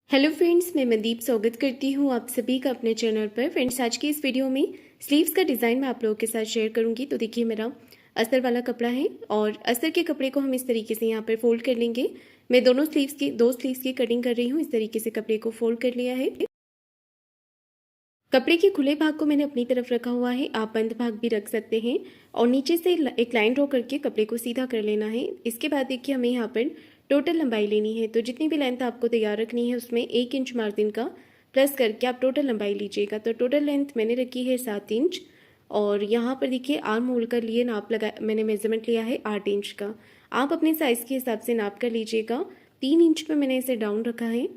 Hello friends, मैं मनदीप स्वागत करती हूँ आप सभी का अपने चैनल पर। फ्रेंड्स, आज की इस वीडियो में स्लीव्स का डिज़ाइन मैं आप लोगों के साथ शेयर करूँगी। तो देखिए, मेरा अस्तर वाला कपड़ा है और अस्तर के कपड़े को हम इस तरीके से यहाँ पर फोल्ड कर लेंगे। मैं दो स्लीव्स की कटिंग कर रही हूँ। इस तरीके से कपड़े को फोल्ड कर लिया है। कपड़े के खुले भाग को मैंने अपनी तरफ रखा हुआ है, आप बंद भाग भी रख सकते हैं। और नीचे से एक लाइन ड्रॉ करके कपड़े को सीधा कर लेना है। इसके बाद देखिए, हमें यहाँ पर टोटल लंबाई लेनी है। तो जितनी भी लेंथ आपको तैयार रखनी है उसमें 1 इंच मार्जिन का प्लस करके आप टोटल लंबाई लीजिएगा। तो टोटल लेंथ मैंने रखी है 7 इंच। और यहाँ पर देखिए, आर्म होल का लिए नाप लगा, मैंने मेजरमेंट लिया है 8 इंच का। आप अपने साइज़ के हिसाब से नाप कर लीजिएगा। 3 इंच पर मैंने इसे डाउन रखा है।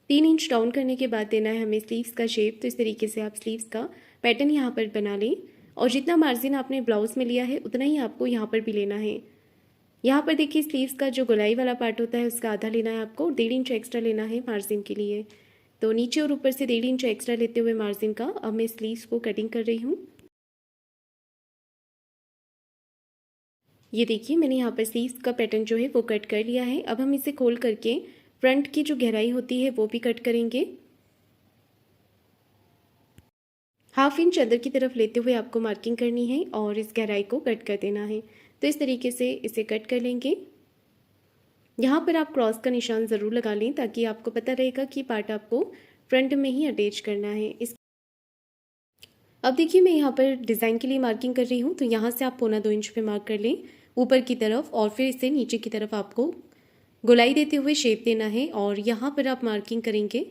3 इंच डाउन करने के बाद देना है हमें स्लीव्स का शेप। तो इस तरीके से आप स्लीव्स का पैटर्न यहाँ पर बना लें। और जितना मार्जिन आपने ब्लाउज में लिया है उतना ही आपको यहाँ पर भी लेना है। यहाँ पर देखिए, स्लीव्स का जो गोलाई वाला पार्ट होता है उसका आधा लेना है आपको, 1.5 इंच एक्स्ट्रा लेना है मार्जिन के लिए। तो नीचे और ऊपर से 1.5 इंच एक्स्ट्रा लेते हुए मार्जिन का अब मैं स्लीव्स को कटिंग कर रही हूँ। ये देखिए, मैंने यहाँ पर स्लीव्स का पैटर्न जो है वो कट कर लिया है। अब हम इसे खोल करके फ्रंट की जो गहराई होती है वो भी कट करेंगे। 1/2 इंच अंदर की तरफ लेते हुए आपको मार्किंग करनी है और इस गहराई को कट कर देना है। तो इस तरीके से इसे कट कर लेंगे। यहाँ पर आप क्रॉस का निशान ज़रूर लगा लें ताकि आपको पता रहेगा कि पार्ट आपको फ्रंट में ही अटैच करना है। इस अब देखिए, मैं यहाँ पर डिज़ाइन के लिए मार्किंग कर रही हूँ। तो यहाँ से आप 1.25 इंच पे मार्क कर लें ऊपर की तरफ और फिर इसे नीचे की तरफ आपको गोलाई देते हुए शेप देना है। और यहाँ पर आप मार्किंग करेंगे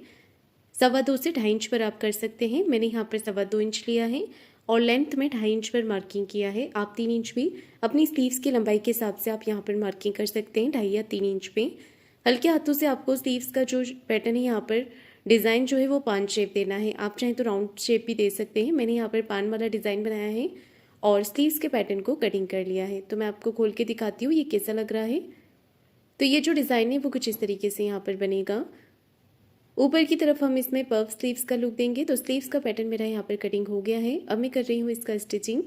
2.25 से 2.5 इंच पर आप कर सकते हैं। मैंने यहाँ पर 2.25 इंच लिया है और लेंथ में 2.5 इंच पर मार्किंग किया है। आप 3 इंच भी अपनी स्लीव्स की लंबाई के हिसाब से आप यहाँ पर मार्किंग कर सकते हैं, 2.5 या 3 इंच पे। हल्के हाथों से आपको स्लीव्स का जो पैटर्न है यहाँ पर डिज़ाइन जो है वो पान शेप देना है। आप चाहें तो राउंड शेप भी दे सकते हैं। मैंने यहाँ पर पान वाला डिज़ाइन बनाया है और स्लीव्स के पैटर्न को कटिंग कर लिया है। तो मैं आपको खोल के दिखाती हूँ ये कैसा लग रहा है। तो ये जो डिज़ाइन है वो कुछ इस तरीके से यहाँ पर बनेगा। ऊपर की तरफ हम इसमें पफ स्लीव्स का लुक देंगे। तो स्लीव्स का पैटर्न मेरा यहाँ पर कटिंग हो गया है। अब मैं कर रही हूँ इसका स्टिचिंग।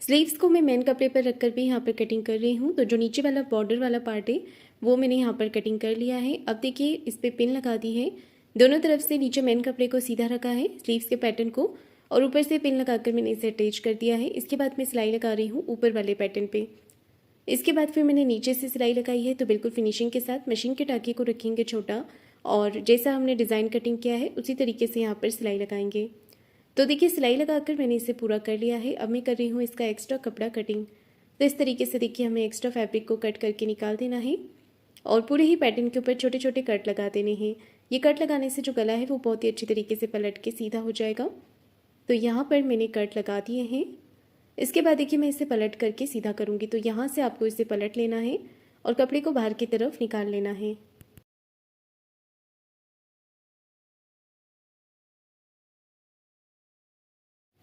स्लीव्स को मैं मेन कपड़े पर रखकर भी यहाँ पर कटिंग कर रही हूँ। तो जो नीचे वाला बॉर्डर वाला पार्ट है वो मैंने यहाँ पर कटिंग कर लिया है। अब देखिए, इस पर पिन लगा दी है। दोनों तरफ से नीचे मेन कपड़े को सीधा रखा है स्लीव्स के पैटर्न को, और ऊपर से पिन लगाकर मैंने इसे अटैच कर दिया है। इसके बाद मैं सिलाई लगा रही हूँ ऊपर वाले पैटर्न पे। इसके बाद फिर मैंने नीचे से सिलाई लगाई है। तो बिल्कुल फिनिशिंग के साथ मशीन के टाँके को रखेंगे छोटा, और जैसा हमने डिज़ाइन कटिंग किया है उसी तरीके से यहाँ पर सिलाई लगाएंगे। तो देखिए, सिलाई लगाकर मैंने इसे पूरा कर लिया है। अब मैं कर रही हूँ इसका एक्स्ट्रा कपड़ा कटिंग। तो इस तरीके से देखिए, हमें एक्स्ट्रा फैब्रिक को कट करके निकाल देना है और पूरे ही पैटर्न के ऊपर छोटे छोटे कट लगा देने हैं। ये कट लगाने से जो गला है वो बहुत ही अच्छी तरीके से पलट के सीधा हो जाएगा। तो यहाँ पर मैंने कट लगा दिए हैं। इसके बाद देखिए, मैं इसे पलट करके सीधा करूँगी। तो यहाँ से आपको इसे पलट लेना है और कपड़े को बाहर की तरफ निकाल लेना है।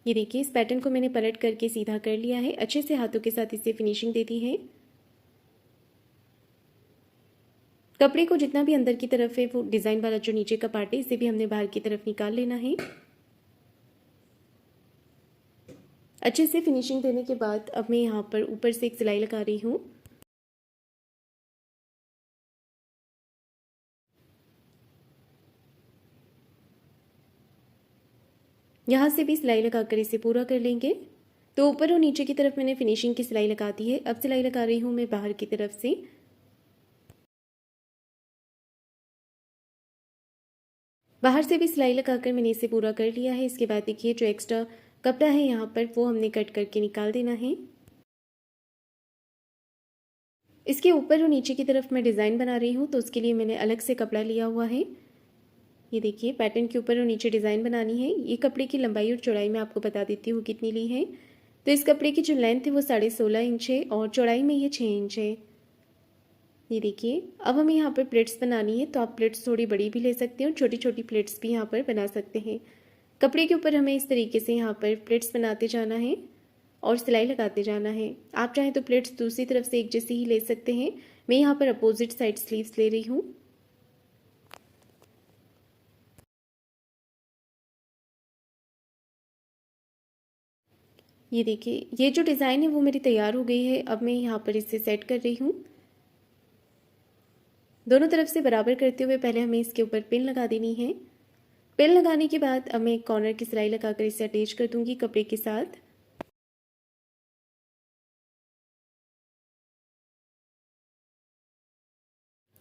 ये देखिए, इस पैटर्न को मैंने पलट करके सीधा कर लिया है। अच्छे से हाथों के साथ इसे फिनिशिंग दे दी है। कपड़े को जितना भी अंदर की तरफ है वो डिज़ाइन वाला जो नीचे का पार्ट है इसे भी हमने बाहर की तरफ निकाल लेना है। अच्छे से फिनिशिंग देने के बाद अब मैं यहाँ पर ऊपर से एक सिलाई लगा रही हूँ। यहाँ से भी सिलाई लगाकर इसे पूरा कर लेंगे। तो ऊपर और नीचे की तरफ मैंने फिनिशिंग की सिलाई लगा दी है। अब सिलाई लगा रही हूँ मैं बाहर की तरफ से। बाहर से भी सिलाई लगाकर मैंने इसे पूरा कर लिया है। इसके बाद देखिए, जो एक्स्ट्रा कपड़ा है यहाँ पर वो हमने कट करके निकाल देना है। इसके ऊपर और नीचे की तरफ मैं डिज़ाइन बना रही हूँ तो उसके लिए मैंने अलग से कपड़ा लिया हुआ है। ये देखिए, पैटर्न के ऊपर और नीचे डिज़ाइन बनानी है। ये कपड़े की लंबाई और चौड़ाई मैं आपको बता देती हूँ कितनी ली है। तो इस कपड़े की जो लेंथ है वो 16.5 इंच है और चौड़ाई में ये 6 इंच है। ये देखिए, अब हमें यहाँ पर प्लेट्स बनानी है। तो आप प्लेट्स थोड़ी बड़ी भी ले सकते हैं और छोटी छोटी प्लेट्स भी यहाँ पर बना सकते हैं। कपड़े के ऊपर हमें इस तरीके से यहाँ पर प्लेट्स बनाते जाना है और सिलाई लगाते जाना है। आप चाहें तो प्लेट्स दूसरी तरफ से एक जैसी ही ले सकते हैं। मैं यहाँ पर अपोजिट साइड स्लीव्स ले रही हूँ। ये देखिए, ये जो डिज़ाइन है वो मेरी तैयार हो गई है। अब मैं यहाँ पर इसे सेट कर रही हूँ। दोनों तरफ से बराबर करते हुए पहले हमें इसके ऊपर पिन लगा देनी है। पिन लगाने के बाद अब मैं एक कॉर्नर की सिलाई लगाकर इसे अटैच कर दूंगी कपड़े के साथ।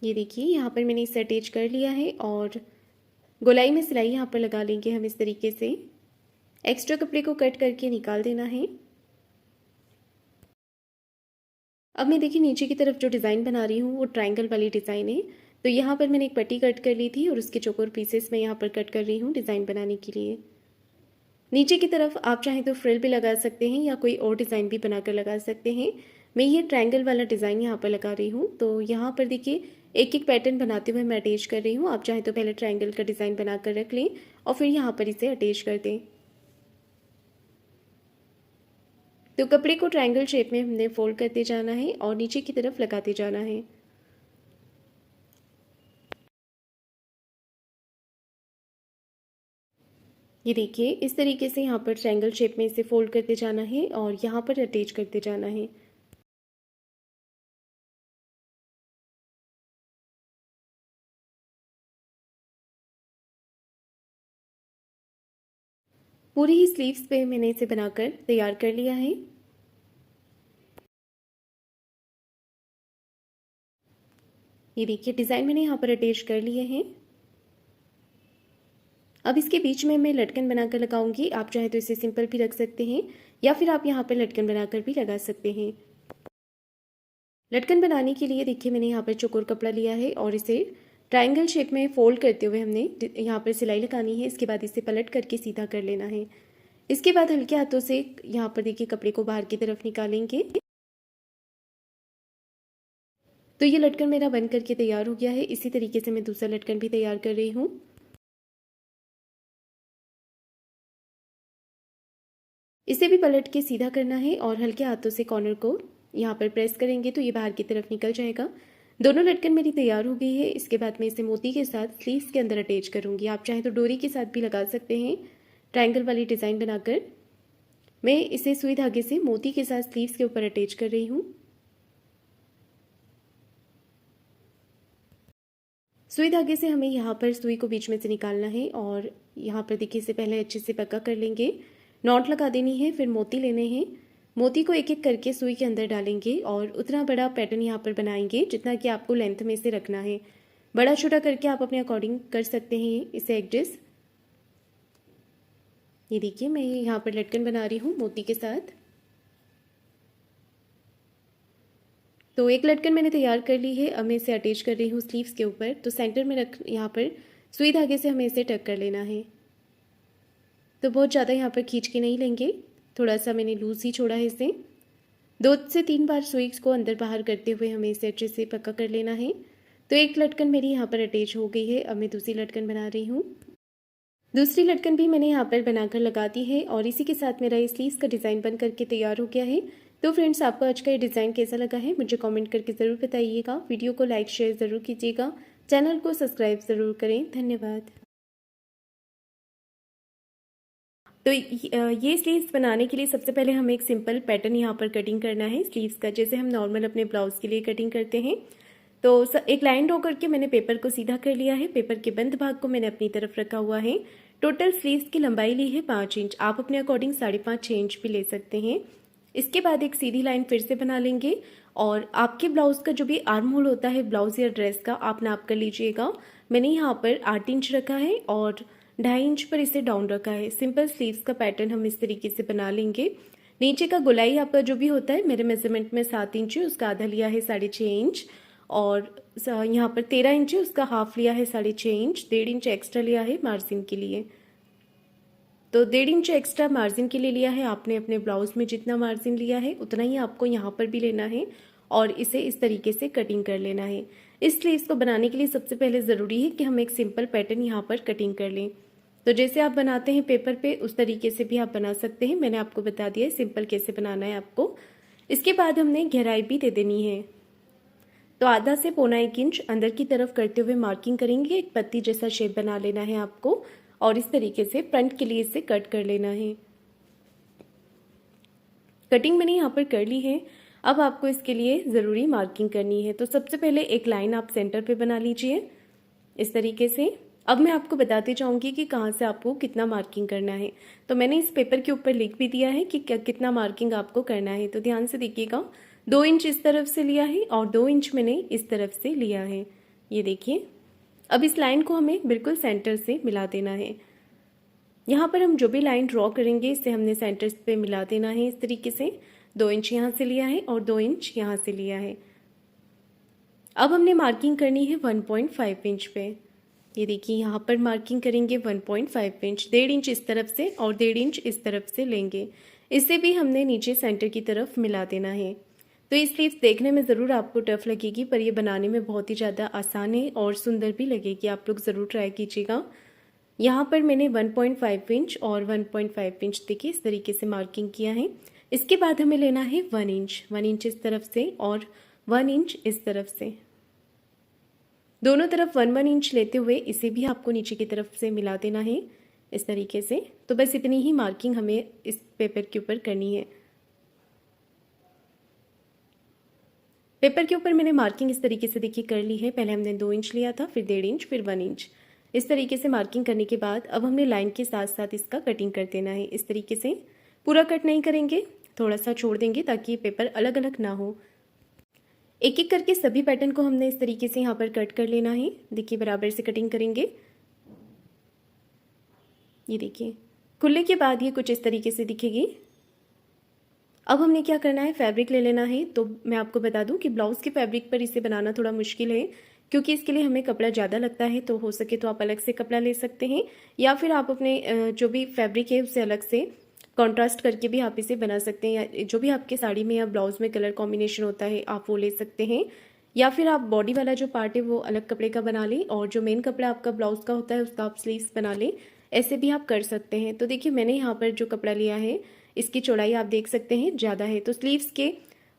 ये देखिए यहाँ पर मैंने इसे अटैच कर लिया है और गोलाई में सिलाई यहाँ पर लगा लेंगे हम इस तरीके से। एक्स्ट्रा कपड़े को कट करके निकाल देना है। अब मैं देखिए नीचे की तरफ जो डिज़ाइन बना रही हूँ वो ट्रायंगल वाली डिज़ाइन है। तो यहाँ पर मैंने एक पट्टी कट कर ली थी और उसके चौकोर पीसेस मैं यहाँ पर कट कर रही हूँ डिज़ाइन बनाने के लिए। नीचे की तरफ आप चाहें तो फ्रिल भी लगा सकते हैं या कोई और डिज़ाइन भी बनाकर लगा सकते हैं। मैं ये ट्रायंगल वाला डिज़ाइन यहाँ पर लगा रही हूँ। तो यहाँ पर देखिए एक एक पैटर्न बनाते हुए मैं अटैच कर रही हूँ। आप चाहें तो पहले ट्रायंगल का डिज़ाइन बनाकर रख लें और फिर यहाँ पर इसे अटैच कर दें। तो कपड़े को ट्रायंगल शेप में हमने फोल्ड करते जाना है और नीचे की तरफ लगाते जाना है। ये देखिए इस तरीके से यहाँ पर ट्रायंगल शेप में इसे फोल्ड करते जाना है और यहाँ पर अटैच करते जाना है। पूरी ही स्लीव्स पे मैंने इसे बनाकर तैयार कर लिया है। ये देखिए डिज़ाइन मैंने यहाँ पर अटैच कर लिए हैं। अब इसके बीच में मैं लटकन बनाकर लगाऊंगी। आप चाहे तो इसे सिंपल भी रख सकते हैं या फिर आप यहाँ पर लटकन बनाकर भी लगा सकते हैं। लटकन बनाने के लिए देखिए मैंने यहाँ पर चौकोर कपड़ा लिया है और इसे ट्रायंगल शेप में फोल्ड करते हुए हमने यहाँ पर सिलाई लगानी है। इसके बाद इसे पलट करके सीधा कर लेना है। इसके बाद हल्के हाथों से यहाँ पर देखिए कपड़े को बाहर की तरफ निकालेंगे। तो ये लटकन मेरा बन करके तैयार हो गया है। इसी तरीके से मैं दूसरा लटकन भी तैयार कर रही हूँ। इसे भी पलट के सीधा करना है और हल्के हाथों से कॉर्नर को यहाँ पर प्रेस करेंगे तो ये बाहर की तरफ निकल जाएगा। दोनों लटकन मेरी तैयार हो गई है। इसके बाद मैं इसे मोती के साथ स्लीव्स के अंदर अटैच करूँगी। आप चाहें तो डोरी के साथ भी लगा सकते हैं ट्रायंगल वाली डिज़ाइन बनाकर। मैं इसे सुई धागे से मोती के साथ स्लीव्स के ऊपर अटैच कर रही हूँ। सुई धागे से हमें यहाँ पर सुई को बीच में से निकालना है और यहाँ पर देखिए इसे पहले अच्छे से पक्का कर लेंगे। नॉट लगा देनी है, फिर मोती लेने हैं। मोती को एक एक करके सुई के अंदर डालेंगे और उतना बड़ा पैटर्न यहाँ पर बनाएंगे जितना कि आपको लेंथ में से रखना है। बड़ा छोटा करके आप अपने अकॉर्डिंग कर सकते हैं इसे एडजस्ट। ये देखिए मैं यहाँ पर लटकन बना रही हूँ मोती के साथ। तो एक लटकन मैंने तैयार कर ली है। अब मैं इसे अटैच कर रही हूँ स्लीव्स के ऊपर। तो सेंटर में रख यहाँ पर सुई धागे से हमें इसे टक कर लेना है। तो बहुत ज़्यादा यहाँ पर खींच के नहीं लेंगे, थोड़ा सा मैंने लूज ही छोड़ा है इसे। 2 से 3 बार सुई को अंदर बाहर करते हुए हमें इसे अच्छे से पक्का कर लेना है। तो एक लटकन मेरी यहाँ पर अटैच हो गई है। अब मैं दूसरी लटकन बना रही हूँ। दूसरी लटकन भी मैंने यहाँ पर बनाकर लगा दी है और इसी के साथ मेरा ये स्लीव्स का डिज़ाइन बन करके तैयार हो गया है। तो फ्रेंड्स आपको आज का ये डिज़ाइन कैसा लगा है मुझे कमेंट करके ज़रूर बताइएगा। वीडियो को लाइक शेयर ज़रूर कीजिएगा। चैनल को सब्सक्राइब ज़रूर करें। धन्यवाद। तो ये स्लीव्स बनाने के लिए सबसे पहले हमें एक सिंपल पैटर्न यहाँ पर कटिंग करना है स्लीव्स का, जैसे हम नॉर्मल अपने ब्लाउज़ के लिए कटिंग करते हैं। तो एक लाइन ड्रॉ करके मैंने पेपर को सीधा कर लिया है। पेपर के बंद भाग को मैंने अपनी तरफ रखा हुआ है। टोटल स्लीव्स की लंबाई ली है 5 इंच। आप अपने अकॉर्डिंग 5.5-6 इंच भी ले सकते हैं। इसके बाद एक सीधी लाइन फिर से बना लेंगे और आपके ब्लाउज़ का जो भी आर्म होल होता है ब्लाउज़ या ड्रेस का आप नाप कर लीजिएगा। मैंने यहाँ पर 8 इंच रखा है और 2.5 इंच पर इसे डाउन रखा है। सिंपल स्लीव्स का पैटर्न हम इस तरीके से बना लेंगे। नीचे का गोलाई आपका जो भी होता है, मेरे मेजरमेंट में 7 इंच है, उसका आधा लिया है 6.5 इंच और यहाँ पर 13 इंच है, उसका हाफ लिया है 6.5 इंच। 1.5 इंच एक्स्ट्रा लिया है मार्जिन के लिए। तो 1.5 इंच एक्स्ट्रा मार्जिन के लिए लिया है आपने। अपने ब्लाउज में जितना मार्जिन लिया है उतना ही आपको यहाँ पर भी लेना है और इसे इस तरीके से कटिंग कर लेना है। इस स्लीव्स को बनाने के लिए सबसे पहले ज़रूरी है कि हम एक सिंपल पैटर्न यहाँ पर कटिंग कर लें। तो जैसे आप बनाते हैं पेपर पे उस तरीके से भी आप बना सकते हैं। मैंने आपको बता दिया है सिंपल कैसे बनाना है आपको। इसके बाद हमने गहराई भी दे देनी है। तो आधा से 1.25 इंच अंदर की तरफ करते हुए मार्किंग करेंगे। एक पत्ती जैसा शेप बना लेना है आपको और इस तरीके से फ्रंट के लिए इसे कट कर लेना है। कटिंग मैंने यहाँ पर कर ली है। अब आपको इसके लिए ज़रूरी मार्किंग करनी है। तो सबसे पहले एक लाइन आप सेंटर पे बना लीजिए इस तरीके से। अब मैं आपको बताती जाऊंगी कि कहाँ से आपको कितना मार्किंग करना है। तो मैंने इस पेपर के ऊपर लिख भी दिया है कि कितना मार्किंग आपको करना है। तो ध्यान से देखिएगा, 2 इंच इस तरफ से लिया है और 2 इंच मैंने इस तरफ से लिया है। ये देखिए, अब इस लाइन को हमें बिल्कुल सेंटर से मिला देना है। यहाँ पर हम जो भी लाइन ड्रॉ करेंगे इसे हमने सेंटर पे मिला देना है इस तरीके से। 2 इंच यहाँ से लिया है और 2 इंच यहाँ से लिया है। अब हमने मार्किंग करनी है 1.5 इंच पे। ये देखिए, यहाँ पर मार्किंग करेंगे 1.5 इंच, 1.5 इंच इस तरफ से और 1.5 इंच इस तरफ से लेंगे। इसे भी हमने नीचे सेंटर की तरफ मिला देना है। तो ये स्लीव्स देखने में ज़रूर आपको टफ लगेगी, पर ये बनाने में बहुत ही ज़्यादा आसान है और सुंदर भी लगेगी। आप लोग ज़रूर ट्राई कीजिएगा। यहाँ पर मैंने 1.5 इंच और 1.5 इंच देखिए इस तरीके से मार्किंग किया है। इसके बाद हमें लेना है 1 इंच, 1 इंच इस तरफ से और 1 इंच इस तरफ से। दोनों तरफ 1-1 इंच लेते हुए इसे भी आपको नीचे की तरफ से मिला देना है इस तरीके से। तो बस इतनी ही मार्किंग हमें इस पेपर के ऊपर करनी है। पेपर के ऊपर मैंने मार्किंग इस तरीके से देखिए कर ली है। पहले हमने 2 इंच लिया था, फिर 1.5 इंच, फिर 1 इंच। इस तरीके से मार्किंग करने के बाद अब हमने लाइन के साथ साथ इसका कटिंग कर देना है इस तरीके से। पूरा कट नहीं करेंगे, थोड़ा सा छोड़ देंगे ताकि पेपर अलग अलग ना हो। एक एक करके सभी पैटर्न को हमने इस तरीके से यहाँ पर कट कर लेना है। देखिए, बराबर से कटिंग करेंगे। ये देखिए, खुलने के बाद ये कुछ इस तरीके से दिखेगी। अब हमने क्या करना है, फैब्रिक ले लेना है। तो मैं आपको बता दूं कि ब्लाउज़ के फैब्रिक पर इसे बनाना थोड़ा मुश्किल है, क्योंकि इसके लिए हमें कपड़ा ज़्यादा लगता है। तो हो सके तो आप अलग से कपड़ा ले सकते हैं, या फिर आप अपने जो भी फैब्रिक है उससे अलग से कॉन्ट्रास्ट करके भी आप इसे बना सकते हैं, या जो भी आपके साड़ी में या ब्लाउज में कलर कॉम्बिनेशन होता है आप वो ले सकते हैं। या फिर आप बॉडी वाला जो पार्ट है वो अलग कपड़े का बना लें और जो मेन कपड़ा आपका ब्लाउज का होता है उसका आप स्लीव्स बना लें। ऐसे भी आप कर सकते हैं। तो देखिए, मैंने यहाँ पर जो कपड़ा लिया है इसकी चौड़ाई आप देख सकते हैं ज़्यादा है। तो स्लीव्स के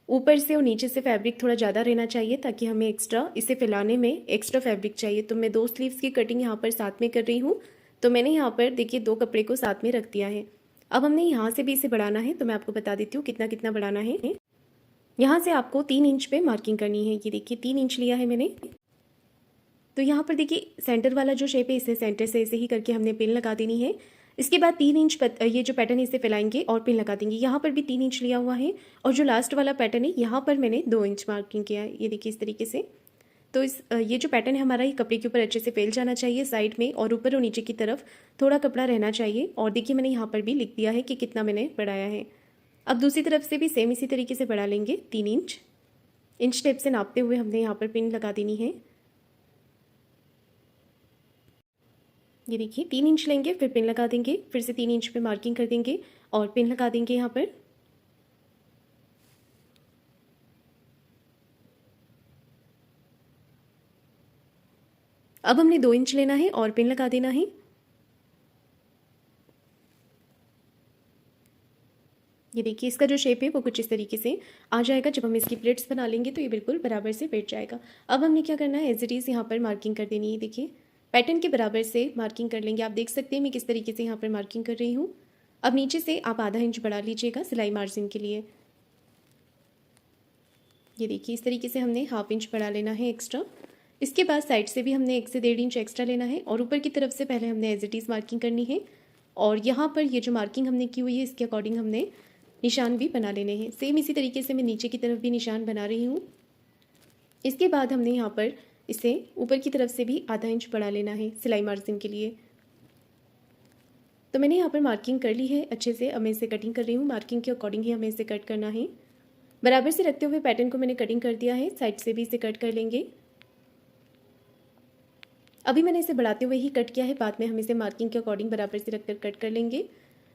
ऊपर से और नीचे से फैब्रिक थोड़ा ज़्यादा रहना चाहिए, ताकि हमें एक्स्ट्रा इसे फैलाने में एक्स्ट्रा फैब्रिक चाहिए। तो मैं 2 स्लीव्स की कटिंग यहाँ पर साथ में कर रही हूँ। तो मैंने यहाँ पर देखिए 2 कपड़े को साथ में रख दिया है। अब हमने यहाँ से भी इसे बढ़ाना है। तो मैं आपको बता देती हूँ कितना कितना बढ़ाना है। यहाँ से आपको 3 इंच पे मार्किंग करनी है। ये देखिए 3 इंच लिया है मैंने। तो यहाँ पर देखिए सेंटर वाला जो शेप है इसे सेंटर से ऐसे ही करके हमने पिन लगा देनी है। इसके बाद 3 इंच ये जो पैटर्न है इसे फैलाएंगे और पिन लगा देंगे। यहाँ पर भी 3 इंच लिया हुआ है और जो लास्ट वाला पैटर्न है यहाँ पर मैंने 2 इंच मार्किंग किया है। ये देखिए इस तरीके से। तो ये जो पैटर्न है हमारा, ये कपड़े के ऊपर अच्छे से फैल जाना चाहिए साइड में, और ऊपर और नीचे की तरफ थोड़ा कपड़ा रहना चाहिए। और देखिए मैंने यहाँ पर भी लिख दिया है कि कितना मैंने बढ़ाया है। अब दूसरी तरफ से भी सेम इसी तरीके से बढ़ा लेंगे। 3 इंच टेप से नापते हुए हमने यहाँ पर पिन लगा देनी है। ये देखिए 3 इंच लेंगे, फिर पिन लगा देंगे, फिर से 3 इंच पे मार्किंग कर देंगे और पिन लगा देंगे यहाँ पर। अब हमने 2 इंच लेना है और पिन लगा देना है। ये देखिए इसका जो शेप है वो कुछ इस तरीके से आ जाएगा। जब हम इसकी प्लेट्स बना लेंगे तो ये बिल्कुल बराबर से बैठ जाएगा। अब हमने क्या करना है, एज इट इज़ यहाँ पर मार्किंग कर देनी है। देखिए पैटर्न के बराबर से मार्किंग कर लेंगे। आप देख सकते हैं मैं किस तरीके से यहाँ पर मार्किंग कर रही हूँ। अब नीचे से आप आधा इंच बढ़ा लीजिएगा सिलाई मार्जिन के लिए। ये देखिए इस तरीके से हमने हाफ इंच बढ़ा लेना है एक्स्ट्रा। इसके बाद साइड से भी हमने 1 से 1.5 इंच एक्स्ट्रा लेना है और ऊपर की तरफ से पहले हमने एज इट इज़ मार्किंग करनी है। और यहाँ पर ये जो मार्किंग हमने की हुई है इसके अकॉर्डिंग हमने निशान भी बना लेने हैं। सेम इसी तरीके से मैं नीचे की तरफ भी निशान बना रही हूँ। इसके बाद हमने यहाँ पर इसे ऊपर की तरफ से भी आधा इंच बढ़ा लेना है सिलाई मार्जिन के लिए। तो मैंने यहाँ पर मार्किंग कर ली है अच्छे से। अब मैं इसे कटिंग कर रही हूँ। मार्किंग के अकॉर्डिंग ही हमें इसे कट करना है। बराबर से रखते हुए पैटर्न को मैंने कटिंग कर दिया है। साइड से भी इसे कट कर लेंगे। अभी मैंने इसे बढ़ाते हुए ही कट किया है, बाद में हम इसे मार्किंग के अकॉर्डिंग बराबर से रखकर कट कर लेंगे।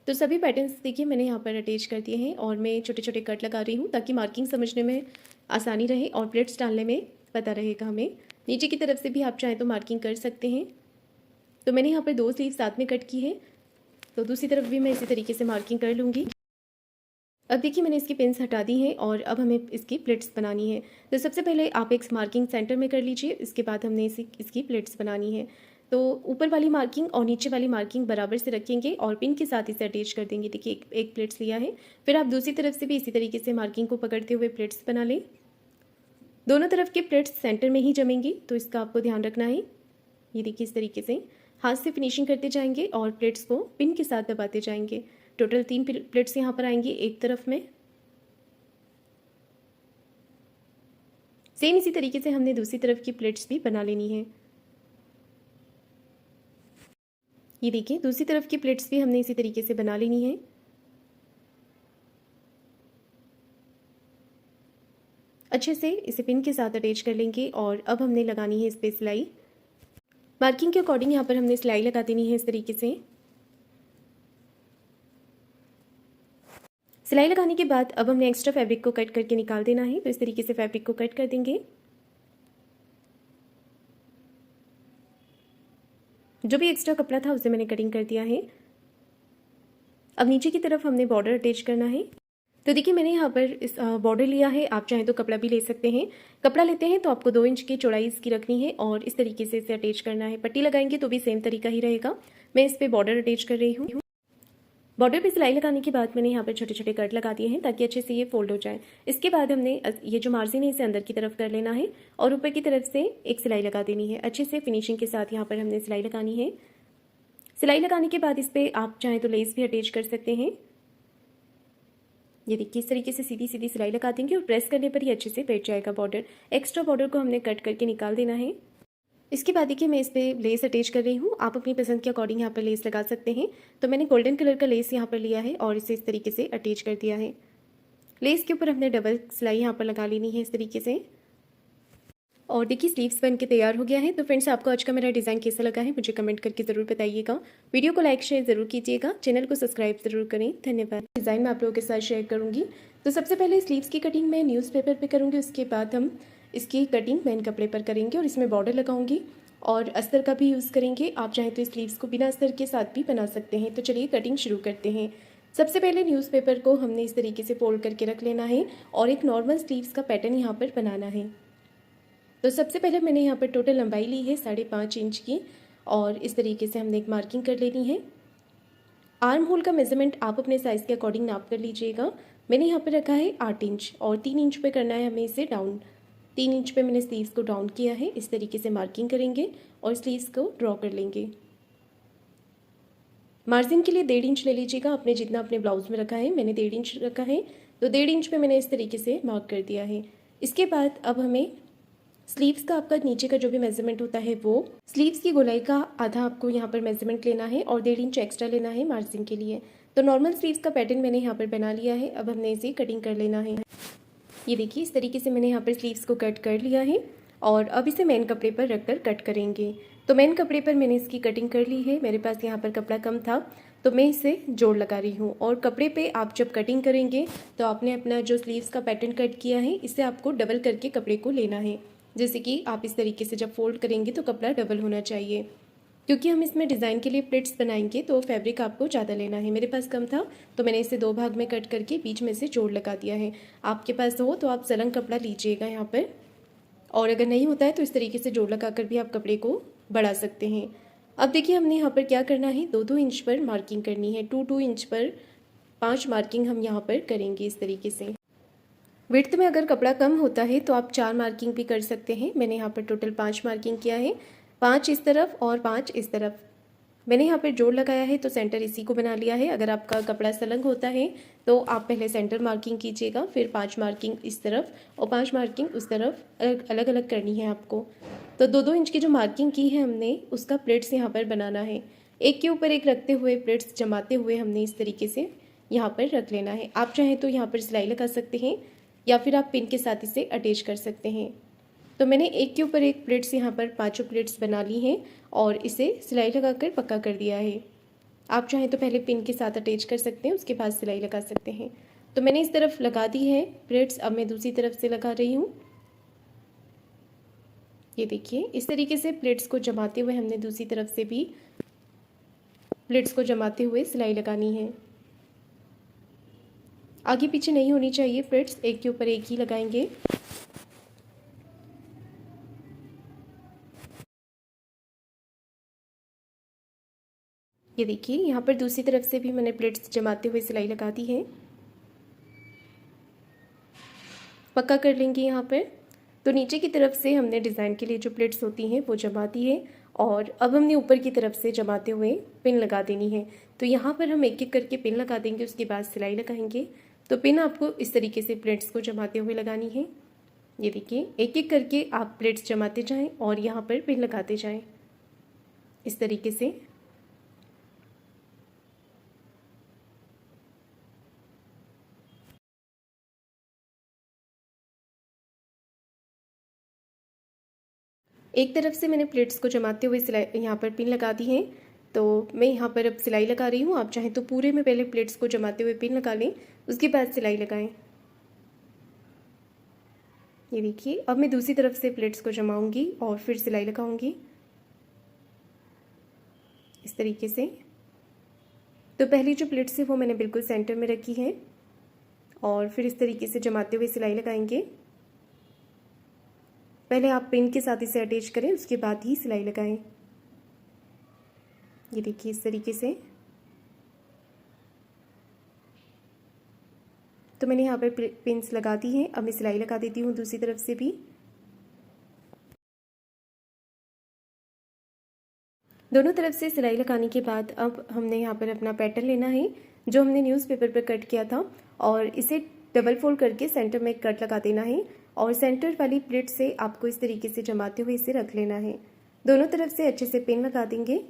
तो सभी पैटर्न्स देखिए मैंने यहाँ पर अटैच कर दिए हैं और मैं छोटे छोटे कट लगा रही हूँ ताकि मार्किंग समझने में आसानी रहे और प्लेट्स डालने में पता रहेगा हमें। नीचे की तरफ से भी आप चाहें तो मार्किंग कर सकते हैं। तो मैंने यहाँ पर 2 स्लीव साथ में कट की है, तो दूसरी तरफ भी मैं इसी तरीके से मार्किंग कर लूँगी। अब देखिए मैंने इसकी पिन्स हटा दी हैं और अब हमें इसकी प्लेट्स बनानी है। तो सबसे पहले आप एक मार्किंग सेंटर में कर लीजिए। इसके बाद हमने इसकी प्लेट्स बनानी है। तो ऊपर वाली मार्किंग और नीचे वाली मार्किंग बराबर से रखेंगे और पिन के साथ इसे अटैच कर देंगे। देखिए एक प्लेट्स लिया है, फिर आप दूसरी तरफ से भी इसी तरीके से मार्किंग को पकड़ते हुए प्लेट्स बना लें। दोनों तरफ के प्लेट्स सेंटर में ही जमेंगी, तो इसका आपको ध्यान रखना है। ये देखिए इस तरीके से हाथ से फिनिशिंग करते जाएंगे और प्लेट्स को पिन के साथ दबाते जाएंगे। टोटल 3 प्लेट्स यहाँ पर आएंगी एक तरफ में। सेम इसी तरीके से हमने दूसरी तरफ की प्लेट्स भी बना लेनी है। ये देखिए दूसरी तरफ की प्लेट्स भी हमने इसी तरीके से बना लेनी है। अच्छे से इसे पिन के साथ अटैच कर लेंगे और अब हमने लगानी है इस पे सिलाई। मार्किंग के अकॉर्डिंग यहाँ पर हमने सिलाई लगा देनी है इस तरीके से। सिलाई लगाने के बाद अब हमने एक्स्ट्रा फैब्रिक को कट करके निकाल देना है, तो इस तरीके से फैब्रिक को कट कर देंगे। जो भी एक्स्ट्रा कपड़ा था उसे मैंने कटिंग कर दिया है। अब नीचे की तरफ हमने बॉर्डर अटैच करना है। तो देखिए मैंने यहाँ पर इस बॉर्डर लिया है, आप चाहें तो कपड़ा भी ले सकते हैं। कपड़ा लेते हैं तो आपको 2 इंच की चौड़ाई इसकी रखनी है और इस तरीके से इसे अटैच करना है। पट्टी लगाएंगे तो भी सेम तरीका ही रहेगा। मैं इस पर बॉर्डर अटैच कर रही हूँ। बॉर्डर पे सिलाई लगाने के बाद मैंने यहाँ पर छोटे छोटे कट लगा दिए हैं ताकि अच्छे से ये फोल्ड हो जाए। इसके बाद हमने ये जो मार्जिन है इसे अंदर की तरफ कर लेना है और ऊपर की तरफ से एक सिलाई लगा देनी है। अच्छे से फिनिशिंग के साथ यहाँ पर हमने सिलाई लगानी है। सिलाई लगाने के बाद इस पर आप चाहें तो लेस भी अटैच कर सकते हैं। ये देखिए इस तरीके से सीधी सीधी सिलाई लगा देंगे और प्रेस करने पर ही अच्छे से बैठ जाएगा बॉर्डर। एक्स्ट्रा बॉर्डर को हमने कट करके निकाल देना है। इसके बाद देखिए मैं इस पर लेस अटैच कर रही हूँ। आप अपनी पसंद के अकॉर्डिंग यहाँ पर लेस लगा सकते हैं। तो मैंने गोल्डन कलर का लेस यहाँ पर लिया है और इसे इस तरीके से अटैच कर दिया है। लेस के ऊपर हमने डबल सिलाई यहाँ पर लगा लेनी है इस तरीके से। और देखिए स्लीव्स बन के तैयार हो गया है। तो फ्रेंड्स आपको आज का मेरा डिज़ाइन कैसा लगा है मुझे कमेंट करके ज़रूर बताइएगा। वीडियो को लाइक शेयर ज़रूर कीजिएगा, चैनल को सब्सक्राइब ज़रूर करें। धन्यवाद। डिज़ाइन मैं आप लोगों के साथ शेयर करूँगी। तो सबसे पहले स्लीव्स की कटिंग मैं न्यूज़पेपर पे करूँगी, उसके बाद हम इसकी कटिंग मेन कपड़े पर करेंगे और इसमें बॉर्डर लगाऊंगी और अस्तर का भी यूज़ करेंगे। आप चाहें तो स्लीव्स को बिना अस्तर के साथ भी बना सकते हैं। तो चलिए कटिंग शुरू करते हैं। सबसे पहले न्यूज़पेपर को हमने इस तरीके से फोल्ड करके रख लेना है और एक नॉर्मल स्लीव्स का पैटर्न यहाँ पर बनाना है। तो सबसे पहले मैंने यहाँ पर टोटल लंबाई ली है 5.5 इंच की और इस तरीके से हमने एक मार्किंग कर लेनी है। आर्म होल का मेजरमेंट आप अपने साइज़ के अकॉर्डिंग नाप कर लीजिएगा। मैंने यहाँ पर रखा है 8 इंच और 3 इंच पे करना है हमें इसे डाउन। 3 इंच पे मैंने स्लीव्स को डाउन किया है। इस तरीके से मार्किंग करेंगे और स्लीव्स को ड्रॉ कर लेंगे। मार्जिन के लिए 1.5 इंच ले लीजिएगा, आपने जितना अपने ब्लाउज में रखा है। मैंने 1.5 इंच रखा है, तो 1.5 इंच पे मैंने इस तरीके से मार्क कर दिया है। इसके बाद अब हमें स्लीव्स का आपका नीचे का जो भी मेजरमेंट होता है वो स्लीव्स की गोलाई का आधा आपको यहाँ पर मेजरमेंट लेना है और 1.5 इंच एक्स्ट्रा लेना है मार्जिन के लिए। तो नॉर्मल स्लीव्स का पैटर्न मैंने यहाँ पर बना लिया है। अब हमने इसे कटिंग कर लेना है। ये देखिए इस तरीके से मैंने यहाँ पर स्लीव्स को कट कर लिया है और अब इसे मेन कपड़े पर रखकर कट करेंगे। तो मेन कपड़े पर मैंने इसकी कटिंग कर ली है। मेरे पास यहाँ पर कपड़ा कम था तो मैं इसे जोड़ लगा रही हूँ। और कपड़े पे आप जब कटिंग करेंगे तो आपने अपना जो स्लीव्स का पैटर्न कट किया है इसे आपको डबल करके कपड़े को लेना है। जैसे कि आप इस तरीके से जब फोल्ड करेंगे तो कपड़ा डबल होना चाहिए, क्योंकि हम इसमें डिज़ाइन के लिए प्लेट्स बनाएंगे तो फैब्रिक आपको ज़्यादा लेना है। मेरे पास कम था तो मैंने इसे 2 भाग में कट करके बीच में से जोड़ लगा दिया है। आपके पास हो तो आप सलंग कपड़ा लीजिएगा यहाँ पर, और अगर नहीं होता है तो इस तरीके से जोड़ लगा कर भी आप कपड़े को बढ़ा सकते हैं। अब देखिए हमने यहाँ पर क्या करना है, 2-2 इंच पर मार्किंग करनी है। 2-2 इंच पर 5 मार्किंग हम यहाँ पर करेंगे इस तरीके से। विड्थ में अगर कपड़ा कम होता है तो आप 4 मार्किंग भी कर सकते हैं। मैंने यहाँ पर टोटल 5 मार्किंग किया है, 5 इस तरफ और 5 इस तरफ। मैंने यहाँ पर जोड़ लगाया है तो सेंटर इसी को बना लिया है। अगर आपका कपड़ा सलंग होता है तो आप पहले सेंटर मार्किंग कीजिएगा, फिर 5 मार्किंग इस तरफ और 5 मार्किंग उस तरफ अलग अलग करनी है आपको। तो 2-2 इंच की जो मार्किंग की है हमने उसका प्लेट्स यहाँ पर बनाना है। एक के ऊपर एक रखते हुए प्लेट्स जमाते हुए हमने इस तरीके से यहाँ पर रख लेना है। आप चाहें तो यहाँ पर सिलाई लगा सकते हैं या फिर आप पिन के साथ इसे अटैच कर सकते हैं। तो मैंने एक के ऊपर एक प्लेट्स यहाँ पर 5 प्लेट्स बना ली हैं और इसे सिलाई लगाकर पक्का कर दिया है। आप चाहें तो पहले पिन के साथ अटैच कर सकते हैं, उसके बाद सिलाई लगा सकते हैं। तो मैंने इस तरफ लगा दी है प्लेट्स, अब मैं दूसरी तरफ से लगा रही हूँ। ये देखिए इस तरीके से प्लेट्स को जमाते हुए हमने दूसरी तरफ से भी प्लेट्स को जमाते हुए सिलाई लगानी है। आगे पीछे नहीं होनी चाहिए प्लेट्स, एक के ऊपर एक ही लगाएंगे। ये देखिए यहाँ पर दूसरी तरफ से भी मैंने प्लेट्स जमाते हुए सिलाई लगा दी है। पक्का कर लेंगे यहाँ पर। तो नीचे की तरफ से हमने डिज़ाइन के लिए जो प्लेट्स होती हैं वो जमा दी है और अब हमने ऊपर की तरफ से जमाते हुए पिन लगा देनी है। तो यहाँ पर हम एक एक करके पिन लगा देंगे, उसके बाद सिलाई लगाएंगे। तो पिन आपको इस तरीके से प्लेट्स को जमाते हुए लगानी है। ये देखिए एक एक करके आप प्लेट्स जमाते जाएं और यहाँ पर पिन लगाते जाएं इस तरीके से। एक तरफ से मैंने प्लेट्स को जमाते हुए सिलाई यहाँ पर पिन लगा दी है। तो मैं यहाँ पर अब सिलाई लगा रही हूँ। आप चाहें तो पूरे में पहले प्लेट्स को जमाते हुए पिन लगा लें, उसके बाद सिलाई लगाएं। ये देखिए अब मैं दूसरी तरफ से प्लेट्स को जमाऊंगी और फिर सिलाई लगाऊंगी इस तरीके से। तो पहली जो प्लेट्स है वो मैंने बिल्कुल सेंटर में रखी है और फिर इस तरीके से जमाते हुए सिलाई लगाएंगे। पहले आप पिन के साथ इसे अटैच करें, उसके बाद ही सिलाई लगाएं। ये देखिए इस तरीके से। तो मैंने यहाँ पर पिन्स लगा दी हैं। अब मैं सिलाई लगा देती हूँ दूसरी तरफ से भी। दोनों तरफ से सिलाई लगाने के बाद अब हमने यहाँ पर अपना पैटर्न लेना है जो हमने न्यूज़पेपर पर कट किया था और इसे डबल फोल्ड करके सेंटर में कट लगा देना है और सेंटर वाली प्लेट से आपको इस तरीके से जमाते हुए इसे रख लेना है। दोनों तरफ से अच्छे से पिन लगा देंगे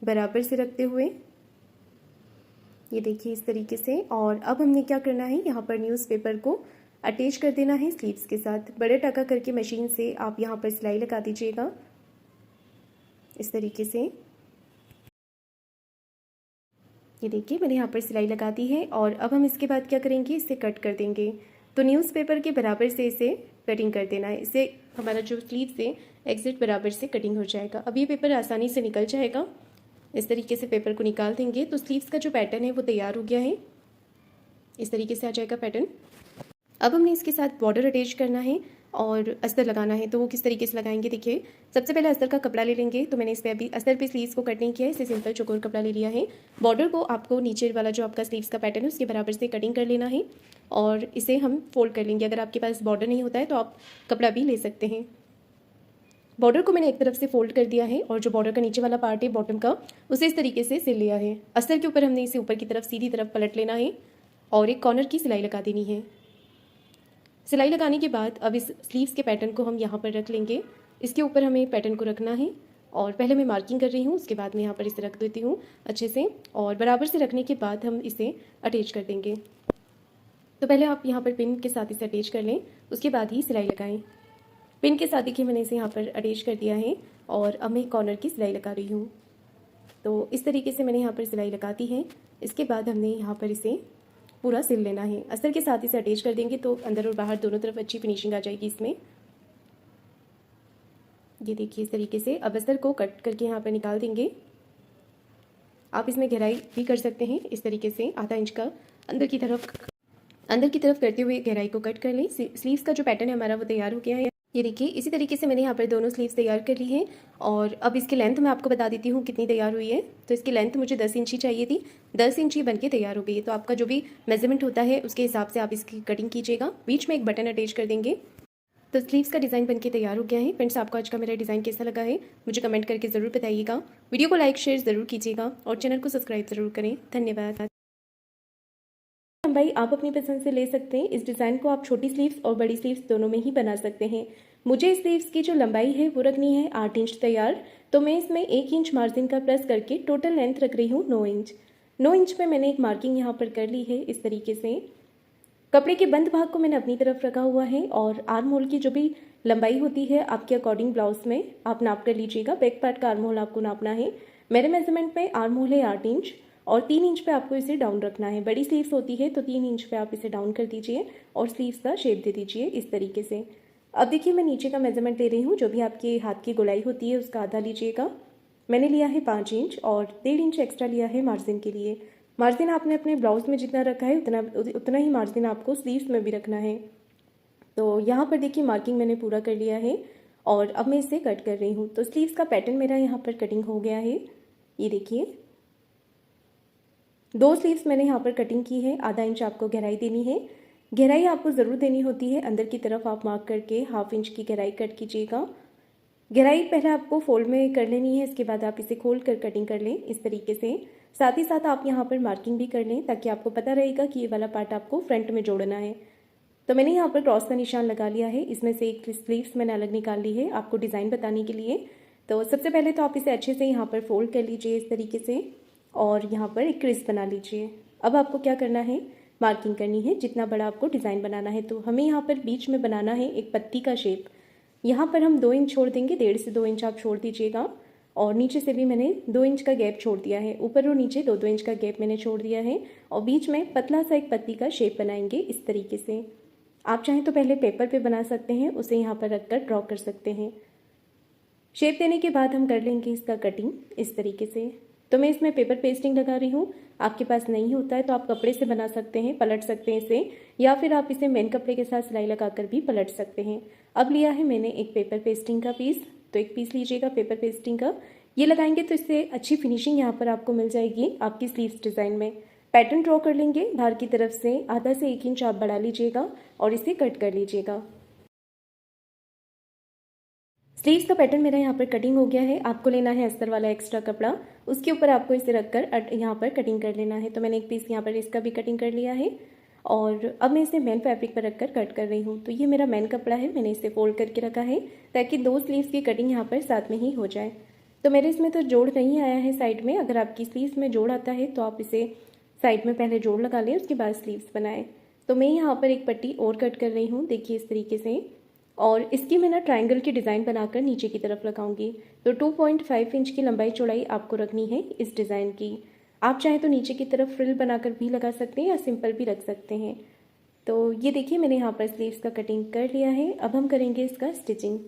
बराबर से रखते हुए। ये देखिए इस तरीके से। और अब हमने क्या करना है, यहाँ पर न्यूज़पेपर को अटैच कर देना है स्लीव्स के साथ। बड़े टाका करके मशीन से आप यहाँ पर सिलाई लगा दीजिएगा इस तरीके से। ये देखिए मैंने यहाँ पर सिलाई लगा दी है और अब हम इसके बाद क्या करेंगे, इसे कट कर देंगे। तो न्यूज़पेपर के बराबर से इसे कटिंग कर देना है। इससे हमारा जो स्लीव से एग्जैक्ट बराबर से कटिंग हो जाएगा। अब ये पेपर आसानी से निकल जाएगा। इस तरीके से पेपर को निकाल देंगे तो स्लीव्स का जो पैटर्न है वो तैयार हो गया है। इस तरीके से आ जाएगा पैटर्न। अब हमने इसके साथ बॉर्डर अटैच करना है और अस्तर लगाना है। तो वो किस तरीके से लगाएंगे, देखिए सबसे पहले अस्तर का कपड़ा ले लेंगे। तो मैंने इस पर अभी अस्तर पे स्लीव्स को कट नहीं किया है, इसे सिंपल चौकोर कपड़ा ले लिया है। बॉर्डर को आपको नीचे वाला जो आपका स्लीव्स का पैटर्न है उसके बराबर से कटिंग कर लेना है और इसे हम फोल्ड कर लेंगे। अगर आपके पास बॉर्डर नहीं होता है तो आप कपड़ा भी ले सकते हैं। बॉर्डर को मैंने एक तरफ से फोल्ड कर दिया है और जो बॉर्डर का नीचे वाला पार्ट है बॉटम का, उसे इस तरीके से सिल लिया है। अस्तर के ऊपर हमने इसे ऊपर की तरफ सीधी तरफ पलट लेना है और एक कॉर्नर की सिलाई लगा देनी है। सिलाई लगाने के बाद अब इस स्लीव्स के पैटर्न को हम यहाँ पर रख लेंगे। इसके ऊपर हमें पैटर्न को रखना है और पहले मैं मार्किंग कर रही हूँ, उसके बाद मैं यहाँ पर इसे रख देती हूँ अच्छे से और बराबर से रखने के बाद हम इसे अटैच कर देंगे। तो पहले आप यहाँ पर पिन के साथ इसे अटैच कर लें, उसके बाद ही सिलाई लगाएं। पिन के साथ देखिए मैंने इसे यहाँ पर अटैच कर दिया है और अब मैं कॉर्नर की सिलाई लगा रही हूँ। तो इस तरीके से मैंने यहाँ पर सिलाई लगा दी है। इसके बाद हमने यहाँ पर इसे पूरा सिल लेना है। अस्तर के साथ इसे अटैच कर देंगे तो अंदर और बाहर दोनों तरफ अच्छी फिनिशिंग आ जाएगी इसमें। ये देखिए इस तरीके से। अब अस्तर को कट करके यहाँ पर निकाल देंगे। आप इसमें गहराई भी कर सकते हैं इस तरीके से, आधा इंच का अंदर की तरफ करते हुए गहराई को कट कर लें। स्लीव्स का जो पैटर्न है हमारा वो तैयार हो गया है। ये देखिए इसी तरीके से मैंने यहाँ पर दोनों स्लीव्स तैयार कर ली हैं और अब इसकी लेंथ मैं आपको बता देती हूँ कितनी तैयार हुई है। तो इसकी लेंथ मुझे 10 इंच ही चाहिए थी, 10 इंच ही बनके तैयार हो गई है। तो आपका जो भी मेजरमेंट होता है उसके हिसाब से आप इसकी कटिंग कीजिएगा। बीच में एक बटन अटैच कर देंगे। तो स्लीव्स का डिज़ाइन बनके तैयार हो गया है। फ्रेंड्स, आपको आज का मेरा डिज़ाइन कैसा लगा है मुझे कमेंट करके ज़रूर बताइएगा। वीडियो को लाइक शेयर ज़रूर कीजिएगा और चैनल को सब्सक्राइब ज़रूर करें। धन्यवाद। लंबाई आप अपनी पसंद से ले सकते हैं। इस डिज़ाइन को आप छोटी स्लीव्स और बड़ी स्लीव्स दोनों में ही बना सकते हैं। मुझे स्लीव्स की जो लंबाई है वो रखनी है 8 इंच तैयार। तो मैं इसमें 1 इंच मार्जिन का प्लस करके टोटल लेंथ रख रही हूँ 9 इंच। 9 इंच पे मैंने एक मार्किंग यहाँ पर कर ली है इस तरीके से। कपड़े के बंद भाग को मैंने अपनी तरफ रखा हुआ है और आर्म होल की जो भी लंबाई होती है आपके अकॉर्डिंग ब्लाउज में आप नाप कर लीजिएगा। बैक पार्ट का आर्म होल आपको नापना है। मेरे मेजरमेंट में आर्म होल है 8 इंच और 3 इंच पे आपको इसे डाउन रखना है। बड़ी स्लीव्स होती है तो 3 इंच पे आप इसे डाउन कर दीजिए और स्लीव्स का शेप दे दीजिए इस तरीके से। अब देखिए मैं नीचे का मेजरमेंट ले रही हूँ। जो भी आपके हाथ की गोलाई होती है उसका आधा लीजिएगा। मैंने लिया है 5 इंच और 1.5 इंच एक्स्ट्रा लिया है मार्जिन के लिए। मार्जिन आपने अपने ब्लाउज में जितना रखा है उतना ही मार्जिन आपको स्लीव्स में भी रखना है। तो यहाँ पर देखिए मार्किंग मैंने पूरा कर लिया है और अब मैं इसे कट कर रही हूँ। तो स्लीव्स का पैटर्न मेरा यहाँ पर कटिंग हो गया है। ये देखिए 2 स्लीव्स मैंने यहाँ पर कटिंग की है, आधा इंच आपको गहराई देनी है। गहराई आपको ज़रूर देनी होती है, अंदर की तरफ आप मार्क करके हाफ इंच की गहराई कट कीजिएगा। गहराई पहले आपको फोल्ड में कर लेनी है, इसके बाद आप इसे खोल कर कटिंग कर लें इस तरीके से। साथ ही साथ आप यहाँ पर मार्किंग भी कर लें ताकि आपको पता रहेगा कि ये वाला पार्ट आपको फ्रंट में जोड़ना है। तो मैंने यहाँ पर क्रॉस का निशान लगा लिया है, इसमें से एक स्लीव्स मैंने अलग निकाल ली है आपको डिज़ाइन बताने के लिए। तो सबसे पहले तो आप इसे अच्छे से यहाँ पर फोल्ड कर लीजिए इस तरीके से और यहाँ पर एक क्रिस बना लीजिए। अब आपको क्या करना है, मार्किंग करनी है जितना बड़ा आपको डिज़ाइन बनाना है। तो हमें यहाँ पर बीच में बनाना है एक पत्ती का शेप। यहाँ पर हम 2 इंच छोड़ देंगे, 1.5 से 2 इंच आप छोड़ दीजिएगा। और नीचे से भी मैंने 2 इंच का गैप छोड़ दिया है, ऊपर और नीचे 2-2 इंच का गैप मैंने छोड़ दिया है। और बीच में पतला सा एक पत्ती का शेप बनाएंगे इस तरीके से। आप चाहें तो पहले पेपर पे बना सकते हैं, उसे यहाँ पर रखकर ड्रॉ कर सकते हैं। शेप देने के बाद हम कर लेंगे इसका कटिंग इस तरीके से। तो मैं इसमें पेपर पेस्टिंग लगा रही हूँ, आपके पास नहीं होता है तो आप कपड़े से बना सकते हैं, पलट सकते हैं इसे, या फिर आप इसे मेन कपड़े के साथ सिलाई लगाकर भी पलट सकते हैं। अब लिया है मैंने एक पेपर पेस्टिंग का पीस, तो एक पीस लीजिएगा पेपर पेस्टिंग का। ये लगाएंगे तो इससे अच्छी फिनिशिंग यहाँ पर आपको मिल जाएगी आपकी स्लीव्स डिज़ाइन में। पैटर्न ड्रॉ कर लेंगे, बाहर की तरफ से आधा से 1 इंच आप बढ़ा लीजिएगा और इसे कट कर लीजिएगा। स्लीव्स का पैटर्न मेरा यहाँ पर कटिंग हो गया है। आपको लेना है अस्तर वाला एक्स्ट्रा कपड़ा, उसके ऊपर आपको इसे रखकर यहाँ पर कटिंग कर लेना है। तो मैंने एक पीस यहाँ पर इसका भी कटिंग कर लिया है और अब मैं इसे मेन फैब्रिक पर रखकर कट कर रही हूँ। तो ये मेरा मेन कपड़ा है, मैंने इसे फोल्ड करके रखा है ताकि 2 स्लीव्स की कटिंग यहाँ पर साथ में ही हो जाए। तो मेरे इसमें तो जोड़ नहीं आया है साइड में, अगर आपकी स्लीव्स में जोड़ आता है तो आप इसे साइड में पहले जोड़ लगा लें, उसके बाद स्लीव्स बनाएं। तो मैं यहाँ पर एक पट्टी और कट कर रही हूँ, देखिए इस तरीके से। और इसकी मैं ना ट्रायंगल की डिज़ाइन बनाकर नीचे की तरफ लगाऊंगी। तो 2.5 इंच की लंबाई चौड़ाई आपको रखनी है इस डिज़ाइन की। आप चाहें तो नीचे की तरफ फ्रिल बनाकर भी लगा सकते हैं या सिंपल भी रख सकते हैं। तो ये देखिए मैंने यहाँ पर स्लीव्स का कटिंग कर लिया है। अब हम करेंगे इसका स्टिचिंग।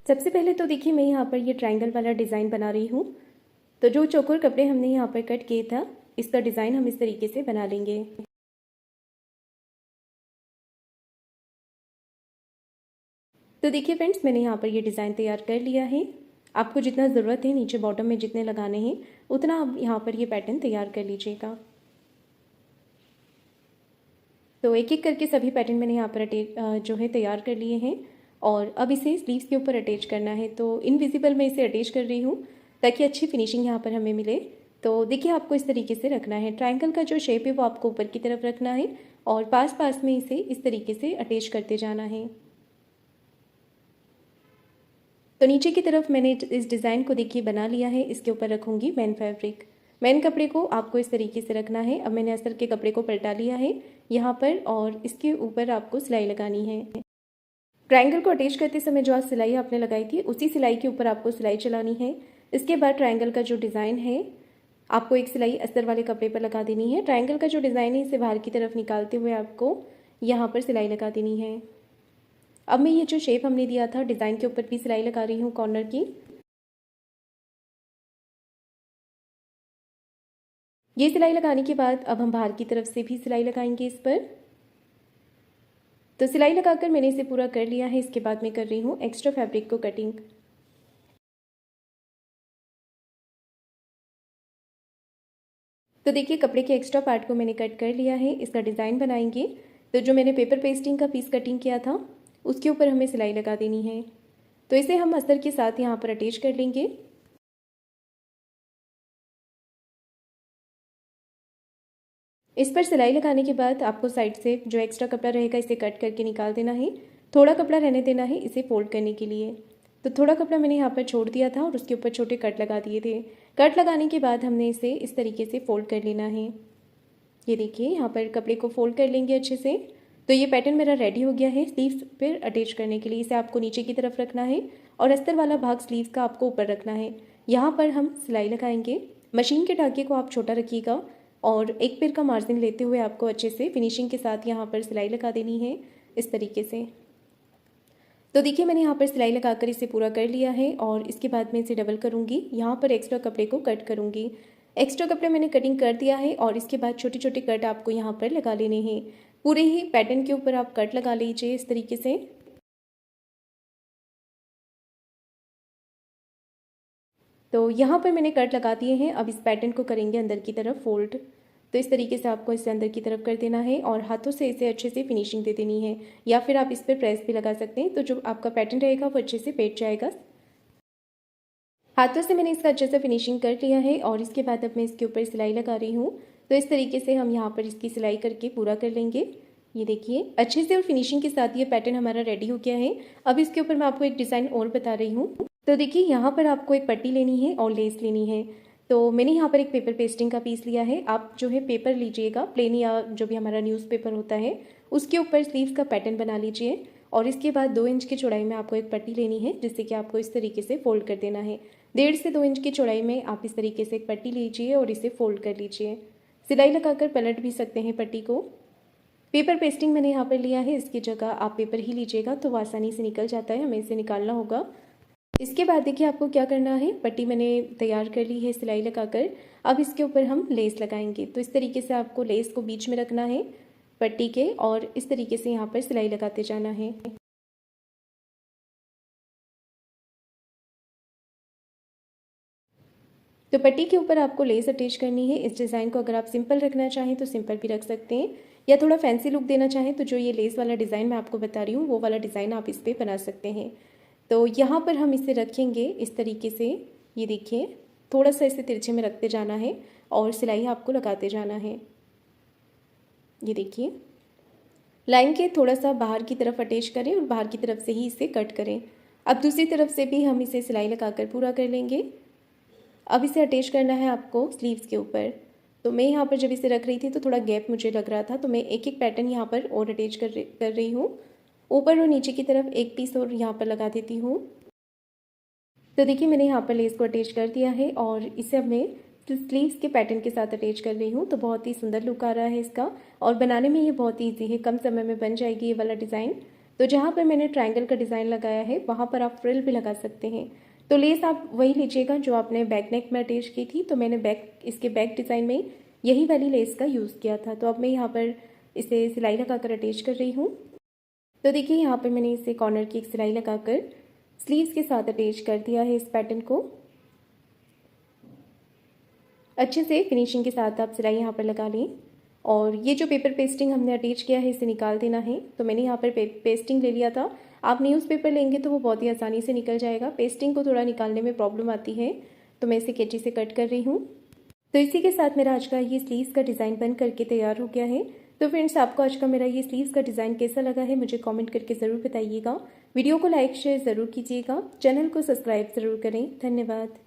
सबसे पहले तो देखिए मैं यहाँ पर ये ट्रायंगल वाला डिज़ाइन बना रही हूँ। तो जो चौकोर कपड़े हमने यहाँ पर कट किए था, इसका डिज़ाइन हम इस तरीके से बना लेंगे। तो देखिए फ्रेंड्स, मैंने यहाँ पर ये डिज़ाइन तैयार कर लिया है। आपको जितना ज़रूरत है नीचे बॉटम में जितने लगाने हैं उतना आप यहाँ पर ये पैटर्न तैयार कर लीजिएगा। तो एक एक करके सभी पैटर्न मैंने यहाँ पर जो है तैयार कर लिए हैं और अब इसे स्लीव्स के ऊपर अटैच करना है। तो इनविजिबल मैं इसे अटैच कर रही हूँ ताकि अच्छी फिनिशिंग यहाँ पर हमें मिले। तो देखिए आपको इस तरीके से रखना है, ट्रायंगल का जो शेप है वो आपको ऊपर की तरफ रखना है और पास पास में इसे इस तरीके से अटैच करते जाना है। तो नीचे की तरफ मैंने इस डिज़ाइन को देखिए बना लिया है, इसके ऊपर रखूँगी मेन फैब्रिक। मेन कपड़े को आपको इस तरीके से रखना है। अब मैंने अस्तर के कपड़े को पलटा लिया है यहाँ पर और इसके ऊपर आपको सिलाई लगानी है। ट्रायंगल को अटैच करते समय जो आज सिलाई आपने लगाई थी उसी सिलाई के ऊपर आपको सिलाई चलानी है। इसके बाद ट्रायंगल का जो डिज़ाइन है आपको एक सिलाई अस्तर वाले कपड़े पर लगा देनी है। ट्रायंगल का जो डिज़ाइन है इसे बाहर की तरफ निकालते हुए आपको यहाँ पर सिलाई लगा देनी है। अब मैं ये जो शेप हमने दिया था डिज़ाइन के ऊपर भी सिलाई लगा रही हूँ कॉर्नर की। ये सिलाई लगाने के बाद अब हम बाहर की तरफ से भी सिलाई लगाएंगे इस पर। तो सिलाई लगाकर मैंने इसे पूरा कर लिया है। इसके बाद मैं कर रही हूँ एक्स्ट्रा फैब्रिक को कटिंग। तो देखिए कपड़े के एक्स्ट्रा पार्ट को मैंने कट कर लिया है, इसका डिज़ाइन बनाएंगे। तो जो मैंने पेपर पेस्टिंग का पीस कटिंग किया था उसके ऊपर हमें सिलाई लगा देनी है। तो इसे हम अस्तर के साथ यहाँ पर अटैच कर लेंगे। इस पर सिलाई लगाने के बाद आपको साइड से जो एक्स्ट्रा कपड़ा रहेगा इसे कट करके निकाल देना है। थोड़ा कपड़ा रहने देना है इसे फोल्ड करने के लिए। तो थोड़ा कपड़ा मैंने यहाँ पर छोड़ दिया था और उसके ऊपर छोटे कट लगा दिए थे। कट लगाने के बाद हमने इसे इस तरीके से फोल्ड कर लेना है। ये देखिए यहाँ पर कपड़े को फोल्ड कर लेंगे अच्छे से। तो ये पैटर्न मेरा रेडी हो गया है स्लीव्स पर अटैच करने के लिए। इसे आपको नीचे की तरफ रखना है और अस्तर वाला भाग स्लीव्स का आपको ऊपर रखना है। यहाँ पर हम सिलाई लगाएंगे। मशीन के टाँके को आप छोटा रखिएगा और एक पैर का मार्जिन लेते हुए आपको अच्छे से फिनिशिंग के साथ यहाँ पर सिलाई लगा देनी है इस तरीके से। तो देखिए मैंने यहाँ पर सिलाई लगाकर इसे पूरा कर लिया है और इसके बाद मैं इसे डबल करूँगी। यहाँ पर एक्स्ट्रा कपड़े को कट करूँगी। एक्स्ट्रा कपड़े मैंने कटिंग कर दिया है और इसके बाद छोटे छोटे कट आपको यहाँ पर लगा लेने हैं। पूरे ही पैटर्न के ऊपर आप कट लगा लीजिए इस तरीके से। तो यहाँ पर मैंने कट लगा दिए हैं। अब इस पैटर्न को करेंगे अंदर की तरफ फोल्ड। तो इस तरीके से आपको इसे अंदर की तरफ कर देना है और हाथों से इसे अच्छे से फिनिशिंग दे देनी है, या फिर आप इस पर प्रेस भी लगा सकते हैं। तो जो आपका पैटर्न रहेगा वो अच्छे से बैठ जाएगा। हाथों से मैंने इसका अच्छे से फिनिशिंग कर लिया है और इसके बाद अब मैं इसके ऊपर सिलाई लगा रही हूँ। तो इस तरीके से हम यहाँ पर इसकी सिलाई करके पूरा कर लेंगे। ये देखिए अच्छे से और फिनिशिंग के साथ ये पैटर्न हमारा रेडी हो गया है। अब इसके ऊपर मैं आपको एक डिज़ाइन और बता रही हूँ। तो देखिए यहाँ पर आपको एक पट्टी लेनी है और लेस लेनी है। तो मैंने यहाँ पर एक पेपर पेस्टिंग का पीस लिया है। आप जो है पेपर लीजिएगा प्लेन या जो भी हमारा न्यूज़पेपर होता है, उसके ऊपर स्लीव्स का पैटर्न बना लीजिए और इसके बाद 2 इंच की चौड़ाई में आपको एक पट्टी लेनी है, जिससे कि आपको इस तरीके से फोल्ड कर देना है। 1.5 से 2 इंच की चौड़ाई में आप इस तरीके से एक पट्टी लीजिए और इसे फोल्ड कर लीजिए। सिलाई लगाकर पलट भी सकते हैं पट्टी को। पेपर पेस्टिंग मैंने यहाँ पर लिया है, इसकी जगह आप पेपर ही लीजिएगा तो वो आसानी से निकल जाता है, हमें इसे निकालना होगा। इसके बाद देखिए आपको क्या करना है, पट्टी मैंने तैयार कर ली है सिलाई लगाकर। अब इसके ऊपर हम लेस लगाएंगे। तो इस तरीके से आपको लेस को बीच में रखना है पट्टी के और इस तरीके से यहाँ पर सिलाई लगाते जाना है। तो पट्टी के ऊपर आपको लेस अटैच करनी है। इस डिज़ाइन को अगर आप सिंपल रखना चाहें तो सिंपल भी रख सकते हैं, या थोड़ा फैंसी लुक देना चाहें तो जो ये लेस वाला डिज़ाइन मैं आपको बता रही हूँ वो वाला डिज़ाइन आप इस पर बना सकते हैं। तो यहाँ पर हम इसे रखेंगे इस तरीके से। ये देखिए थोड़ा सा इसे तिरछे में रखते जाना है और सिलाई आपको लगाते जाना है। ये देखिए लाइन के थोड़ा सा बाहर की तरफ अटैच करें और बाहर की तरफ से ही इसे कट करें। अब दूसरी तरफ से भी हम इसे सिलाई लगाकर पूरा कर लेंगे। अब इसे अटैच करना है आपको स्लीव्स के ऊपर। तो मैं यहाँ पर जब इसे रख रही थी तो थोड़ा गैप मुझे लग रहा था, तो मैं एक एक पैटर्न यहाँ पर और अटैच कर रही हूँ। ऊपर और नीचे की तरफ एक पीस और यहाँ पर लगा देती हूँ। तो देखिए मैंने यहाँ पर लेस को अटैच कर दिया है और इसे अब मैं स्लीव्स के पैटर्न के साथ अटैच कर रही हूँ। तो बहुत ही सुंदर लुक आ रहा है इसका और बनाने में ये बहुत ही ईजी है, कम समय में बन जाएगी ये वाला डिज़ाइन। तो जहाँ पर मैंने ट्रायंगल का डिज़ाइन लगाया है वहाँ पर आप फ्रिल भी लगा सकते हैं। तो लेस आप वही लीजिएगा जो आपने बैक नेक में अटैच की थी। तो मैंने इसके बैक डिज़ाइन में यही वाली लेस का यूज़ किया था। तो अब मैं यहाँ पर इसे सिलाई लगाकर अटैच कर रही हूँ। तो देखिए यहाँ पर मैंने इसे कॉर्नर की एक सिलाई लगाकर स्लीव्स के साथ अटैच कर दिया है। इस पैटर्न को अच्छे से फिनिशिंग के साथ आप सिलाई यहाँ पर लगा लें और ये जो पेपर पेस्टिंग हमने अटैच किया है इसे निकाल देना है। तो मैंने यहाँ पर पेस्टिंग ले लिया था। आप न्यूज़पेपर लेंगे तो वो बहुत ही आसानी से निकल जाएगा। पेस्टिंग को थोड़ा निकालने में प्रॉब्लम आती है, तो मैं इसे कैंची से कट कर रही हूँ। तो इसी के साथ मेरा आज का ये स्लीव्स का डिज़ाइन बन करके तैयार हो गया है। तो फ्रेंड्स आपको आज का मेरा ये स्लीव्स का डिज़ाइन कैसा लगा है मुझे कमेंट करके ज़रूर बताइएगा। वीडियो को लाइक शेयर ज़रूर कीजिएगा, चैनल को सब्सक्राइब ज़रूर करें। धन्यवाद।